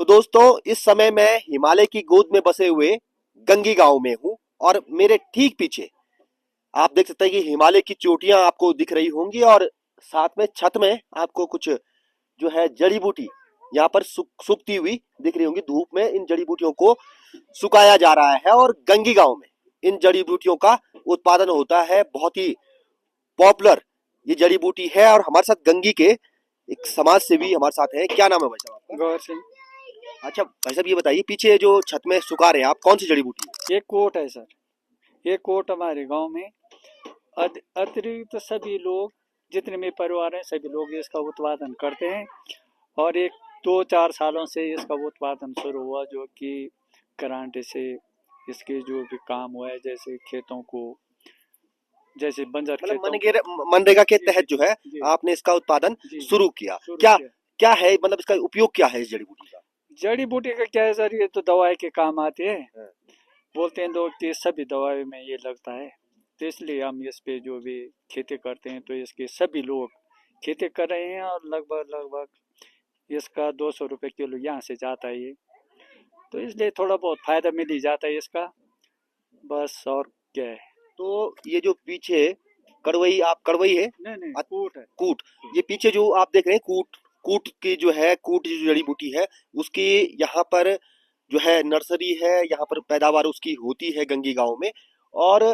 तो दोस्तों इस समय मैं हिमालय की गोद में बसे हुए गंगी गांव में हूँ और मेरे ठीक पीछे आप देख सकते हैं कि हिमालय की चोटियां आपको दिख रही होंगी और साथ में छत में आपको कुछ जो है जड़ी बूटी यहाँ पर सूखती हुई दिख रही होंगी। धूप में इन जड़ी बूटियों को सुखाया जा रहा है और गंगी गांव में इन जड़ी बूटियों का उत्पादन होता है। बहुत ही पॉपुलर ये जड़ी बूटी है और हमारे साथ गंगी के एक समाज सेवी हमारे साथ है। क्या नाम है भाई साहब आपका? गौर सिंह। अच्छा भाई साहब ये बताइए पीछे जो छत में सुखा रहे हैं आप कौन सी जड़ी बूटी है? ये कोट है सर। ये कोट हमारे गांव में अतिरिक्त सभी लोग जितने भी परिवार हैं सभी लोग इसका उत्पादन करते हैं और एक 2-4 सालों से इसका उत्पादन शुरू हुआ जो कि करांटे से इसके जो भी काम हुआ है जैसे खेतों को जैसे बंजर मतलब खेतों मनरेगा के जी तहत जो है जी आपने इसका उत्पादन जी शुरू किया। शुरू क्या किया। क्या है मतलब इसका उपयोग क्या है इस जड़ी बूटी का? जड़ी बूटी का क्या है सर, ये तो दवाई के काम आती है। हाँ। बोलते हैं लोग कि सभी दवाई में ये लगता है, तो इसलिए हम इस पे जो भी खेती करते हैं तो इसके सभी लोग खेती कर रहे हैं और लगभग लगभग इसका 200 रुपये किलो यहाँ से जाता है ये, तो इसलिए थोड़ा बहुत फायदा मिल ही जाता है इसका, बस और क्या है। तो ये जो पीछे कड़वई आप कड़वई है नहीं नहीं अ- कूट है। कूट, ये पीछे जो आप देख रहे हैं कूट, कूट की जो है कूट जो जड़ी बूटी है उसकी यहाँ पर जो है नर्सरी है, यहाँ पर पैदावार उसकी होती है गंगी गांव में। और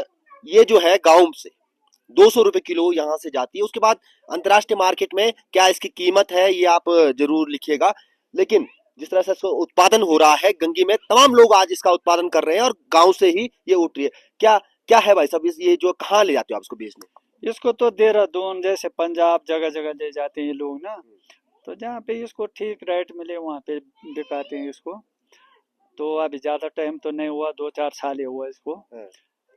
ये जो है गांव से 200 रुपये किलो यहाँ से जाती है। उसके बाद अंतर्राष्ट्रीय मार्केट में क्या इसकी कीमत है ये आप जरूर लिखिएगा। लेकिन जिस तरह से इसका उत्पादन हो रहा है गंगी में तमाम लोग आज इसका उत्पादन कर रहे हैं और गांव से ही ये उठ रही है। क्या क्या है भाई साहब ये जो कहाँ ले जाते हो आप इसको बेचने? इसको तो देहरादून जैसे पंजाब जगह जगह ले जाते हैं ये लोग ना, तो जहाँ पे इसको ठीक रेट मिले वहाँ पे बिकाते हैं इसको। तो अभी ज़्यादा टाइम तो नहीं हुआ, 2-4 साल ही हुआ इसको, हाँ,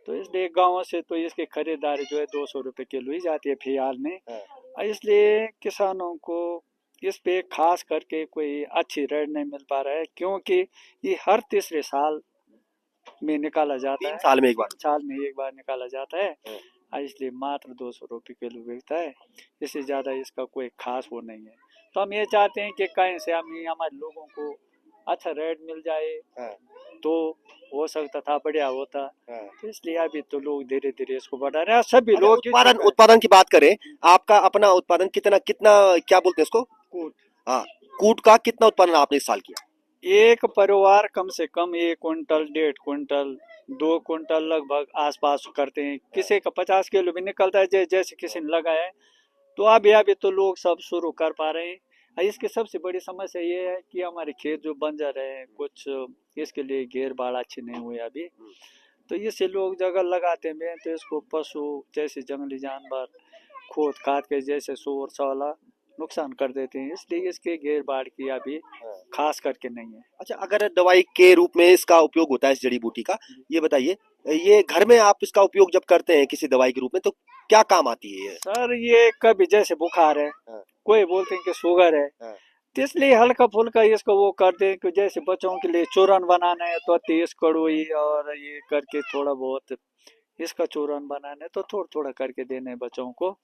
तो इसलिए गाँव से तो इसकी खरीदारी जो है 200 रुपये किलो ही जाती है फिलहाल में। हाँ। इसलिए किसानों को इस पे खास करके कोई अच्छी रेट नहीं मिल पा रहा है क्योंकि ये हर तीसरे साल में निकाला जाता तीन है, साल में एक बार? 3 साल में एक बार निकाला जाता है। हाँ। इसलिए मात्र 200 रुपये किलो बिकता है, इससे ज़्यादा इसका कोई खास वो नहीं है। तो हम ये चाहते हैं कि कहीं से हमें हमारे लोगों को अच्छा रेट मिल जाए हाँ, तो हो सकता था बढ़िया होता, हाँ। तो इसलिए अभी तो लोग धीरे धीरे इसको बढ़ा रहे हैं सभी अच्छा, लोग उत्पादन उत्पादन की बात करें, आपका अपना उत्पादन कितना कितना क्या बोलते हैं इसको? कूट। हाँ, कूट का कितना उत्पादन आपने इस साल किया? एक परिवार कम से कम 1 कुंटल 1.5 कुंटल 2 कुंटल लगभग आसपास करते हैं, किसी का 50 किलो भी निकलता है जैसे किसी ने लगाया है। तो अभी अभी तो लोग सब शुरू कर पा रहे हैं। इसकी सबसे बड़ी समस्या ये है कि हमारे खेत जो बंजर है कुछ, इसके लिए घेर बाड़ अच्छे नहीं हुए अभी, तो इससे लोग जगह लगाते हैं तो इसको पशु जैसे जंगली जानवर खोद खाद के जैसे सूअर साला नुकसान कर देते हैं, इसलिए इसके घेर बाड़ की अभी खास करके नहीं है। अच्छा, अगर दवाई के रूप में इसका उपयोग होता है इस जड़ी बूटी का, ये बताइए, ये घर में आप इसका उपयोग जब करते हैं किसी दवाई के रूप में तो क्या काम आती है ये? सर ये कभी जैसे बुखार है, हाँ, कोई बोलते हैं कि शुगर है, हाँ, तो इसलिए हल्का फुल्का इसको वो कर दें कि जैसे बच्चों के लिए चूरन बनाना है तो तेज कड़ोई और ये करके थोड़ा बहुत इसका चूरन बनाना है तो थोड़ा थोड़ा करके देने हैं बच्चों को।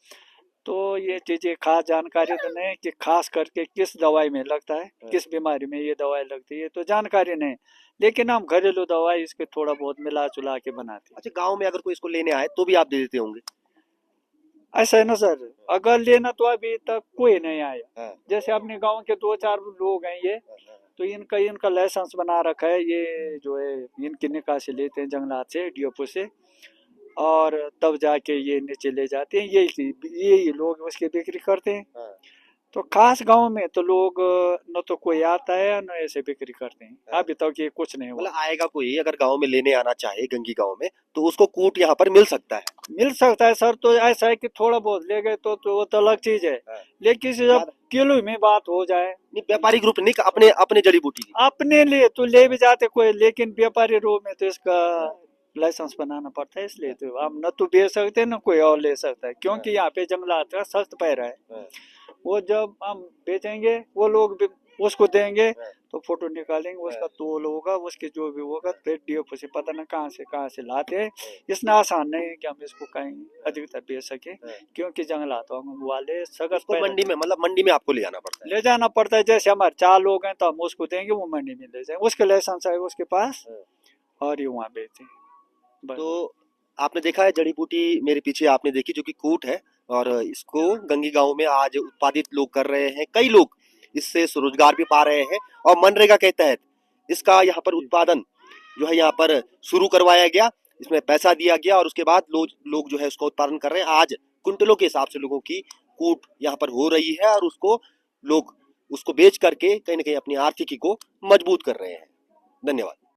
तो ये चीजें खास जानकारी तो नहीं कि खास करके किस दवाई में लगता है, किस बीमारी में ये दवाई लगती है तो जानकारी नहीं, लेकिन हम घरेलू दवाई इसके थोड़ा बहुत मिला जुला के बनाते हैं। अच्छा, गांव में अगर कोई इसको लेने आए तो भी आप दे देते होंगे? ऐसा है ना सर, अगर लेना तो अभी तक कोई नहीं आया। हाँ, जैसे अपने गांव के 2-4 लोग हैं ये, तो इनका इनका लाइसेंस बना रखा है, ये जो है इनकी निकासी लेते हैं जंगलात से डीओपी से और तब जाके ये नीचे ले जाते हैं, यही लोग उसकी बिक्री करते हैं। हाँ, तो खास गांव में तो लोग न तो कोई आता है न ऐसे बिक्री करते हैं, हाँ। अभी तक ये कुछ नहीं हुआ। मतलब आएगा कोई अगर गांव में लेने आना चाहे गंगी गांव में तो उसको कूट यहाँ पर मिल सकता है? मिल सकता है सर, तो ऐसा है कि थोड़ा बहुत ले गए तो वो तो अलग चीज है, हाँ। लेकिन जब किलो में बात हो जाए, नहीं, व्यापारिक रूप नहीं, अपने अपने जड़ी बूटी की। अपने लिए तो ले भी जाते कोई, लेकिन व्यापारी रूप में तो इसका लाइसेंस बनाना पड़ता है, इसलिए तो हम न तो बेच सकते न कोई और ले सकता है क्योंकि यहाँ पे जंगलात का सख्त पैरा है। हाँ। वो जब हम बेचेंगे वो लोग भी उसको देंगे तो फोटो निकालेंगे, उसका तोल होगा, उसके जो भी होगा, फिर डीएफओ से पता न कहाँ से लाते हैं। इतना आसान नहीं है कि हम इसको कहीं अधिकतर बेच सके, क्योंकि जंगलातों वाले सगत उसको पैदा मंडी में, मतलब मंडी में आपको ले जाना पड़ता है। ले जाना पड़ता है। जैसे हमारे 4 लोग हैं तो हम उसको देंगे, वो मंडी में ले जाएंगे, उसके लाइसेंस है उसके पास, और ये वहाँ बेचते हैं बस। तो आपने देखा है जड़ी बूटी मेरे पीछे आपने देखी, जो कि कूट है, और इसको गंगी गांव में आज उत्पादित लोग कर रहे हैं। कई लोग इससे स्वरोजगार भी पा रहे हैं, और मनरेगा के तहत इसका यहाँ पर उत्पादन जो है यहाँ पर शुरू करवाया गया, इसमें पैसा दिया गया, और उसके बाद लोग जो है उसका उत्पादन कर रहे हैं। आज कुंटलों के हिसाब से लोगों की कूट यहाँ पर हो रही है, और उसको लोग उसको बेच करके कहीं ना कहीं अपनी आर्थिकी को मजबूत कर रहे हैं। धन्यवाद।